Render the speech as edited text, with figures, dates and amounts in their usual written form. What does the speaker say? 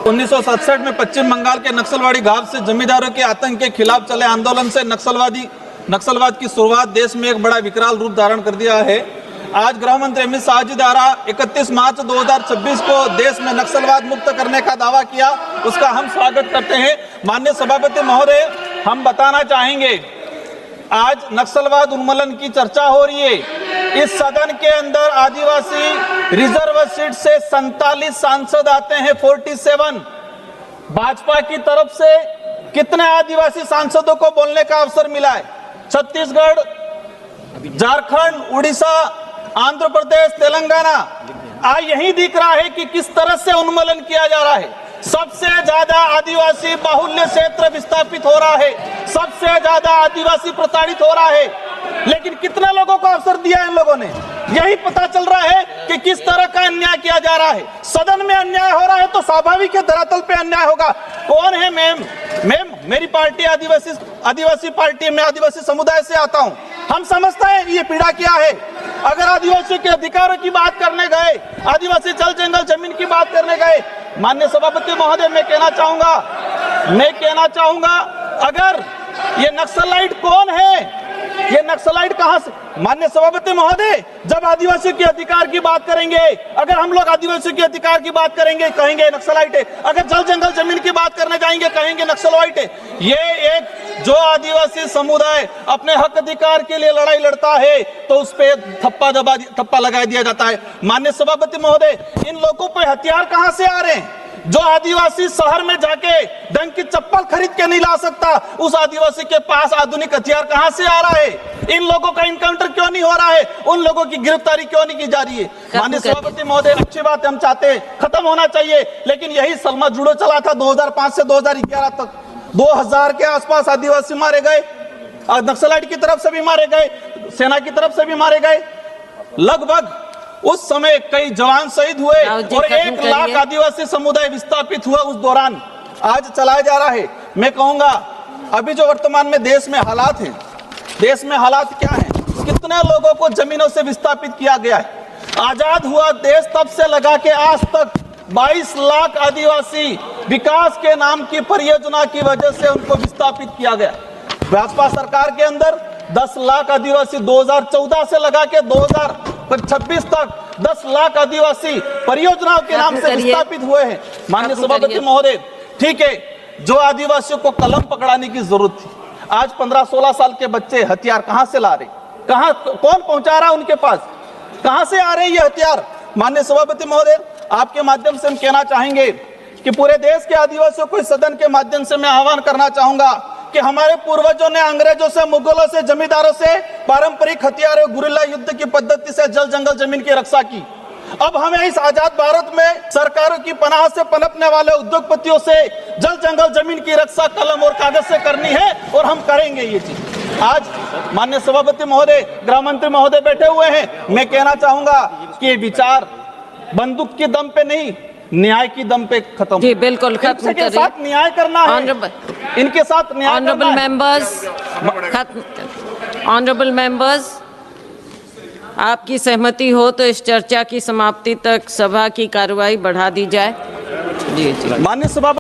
1967 में पश्चिम बंगाल के नक्सलवाड़ी गांव से जमींदारों के आतंक के खिलाफ चले आंदोलन से नक्सलवाद की शुरुआत देश में एक बड़ा विकराल रूप धारण कर दिया है। आज गृह मंत्री अमित शाह जी द्वारा 31 मार्च 2026 को देश में नक्सलवाद मुक्त करने का दावा किया, उसका हम स्वागत करते हैं। माननीय सभापति महोदय, हम बताना चाहेंगे, आज नक्सलवाद उन्मूलन की चर्चा हो रही है। इस सदन के अंदर आदिवासी रिजर्व सीट से 47 सांसद आते हैं, 47। भाजपा की तरफ से कितने आदिवासी सांसदों को बोलने का अवसर मिला है? छत्तीसगढ़, झारखंड, उड़ीसा, आंध्र प्रदेश, तेलंगाना। आज यही दिख रहा है कि किस तरह से उन्मूलन किया जा रहा है। सबसे ज्यादा आदिवासी बाहुल्य क्षेत्र विस्थापित हो रहा है, सबसे ज्यादा आदिवासी प्रताड़ित हो रहा है, लेकिन कितने लोगों को अवसर दिया इन लोगों ने? यही पता चल रहा है कि किस तरह का अन्याय किया जा रहा है। सदन में अन्याय हो रहा है तो स्वाभाविक है धरातल पे अन्याय होगा। कौन है मैम? मेरी पार्टी आदिवासी पार्टी, मैं आदिवासी समुदाय से आता हूँ। हम समझते हैं ये पीड़ा क्या है। अगर आदिवासियों के अधिकारों की बात करने गए, आदिवासी जल जंगल जमीन की बात करने गए, माननीय सभापति महोदय, मैं कहना चाहूंगा अगर ये नक्सलाइट कौन है, ये नक्सलाइट कहां से? माननीय सभापति महोदय, जब आदिवासियों के अधिकार की बात करेंगे, अगर हम लोग आदिवासियों के अधिकार की बात करेंगे, कहेंगे नक्सलाइट है। अगर जल जंगल जमीन की बात करने जाएंगे, कहेंगे नक्सलाइट है। ये एक जो आदिवासी समुदाय अपने हक अधिकार के लिए लड़ाई लड़ता है तो उस पे थप्पा लगा दिया जाता है। माननीय सभापति महोदय, इन लोगों पे हथियार कहां से आ रहे हैं? जो आदिवासी शहर में जाके ढंग की चप्पल खरीद के नहीं ला सकता, उस आदिवासी के पास आधुनिक हथियार कहां से आ रहा है? इन लोगों का इनकाउंटर क्यों नहीं हो रहा है? उन लोगों की गिरफ्तारी क्यों नहीं की जा रही है? माननीय सभापति महोदय, अच्छी बात हम चाहते हैं, खत्म होना चाहिए, लेकिन यही सलमा जुड़ो चला था 2005 से 2011 तक। 2000 के आसपास आदिवासी मारे गए, नक्सलाइट की तरफ से भी मारे गए, सेना की तरफ से भी मारे गए। लगभग उस समय कई जवान शहीद हुए और 1 लाख आदिवासी समुदाय विस्थापित हुआ उस दौरान। आज चलाया जा रहा है। मैं कहूंगा अभी जो वर्तमान में देश में हालात हैं, देश में हालात क्या हैं? कितने लोगों को जमीनों से विस्थापित किया गया है। आजाद हुआ देश तब से लगा के आज तक 22 लाख आदिवासी विकास के नाम की परियोजना की वजह से उनको विस्थापित किया गया। भाजपा सरकार के अंदर 10 लाख आदिवासी 2014 से लगा के 2026 तक 10 लाख आदिवासी परियोजनाओं के नाम से विस्थापित हुए हैं। माननीय सभापति महोदय, ठीक है, जो आदिवासियों को कलम पकड़ाने की जरूरत थी, आज 15-16 साल के बच्चे हथियार कहां से ला रहे? कौन पहुंचा रहा है उनके पास? कहां से आ रहे हैं ये हथियार? माननीय सभापति महोदय, आपके माध्यम से हम कहना चाहेंगे कि पूरे देश के आदिवासियों को इस सदन के माध्यम से मैं आह्वान करना चाहूंगा कि हमारे पूर्वजों ने अंग्रेजों से, मुगलों से, जमींदारों से पारंपरिक हथियारों, गुरिल्ला युद्ध की पद्धति से जल जंगल जमीन की रक्षा की। अब हमें इस आजाद भारत में सरकारों की पनाह से पनपने वाले उद्योगपतियों से जल जंगल जमीन की रक्षा कलम और कागज से करनी है और हम करेंगे ये चीज। आज माननीय सभापति महोदय, गृह मंत्री महोदय बैठे हुए हैं, मैं कहना चाहूंगा कि ये विचार बंदूक के दम पे नहीं, न्याय की दम पे खत्म। जी बिल्कुल खत्म करें। साथ न्याय करना है, इनके साथ न्याय ऑनरेबल मेंबर्स, ऑनरेबल मेंबर्स, आपकी सहमति हो तो इस चर्चा की समाप्ति तक सभा की कार्यवाही बढ़ा दी जाए। जी जी, माननीय सभा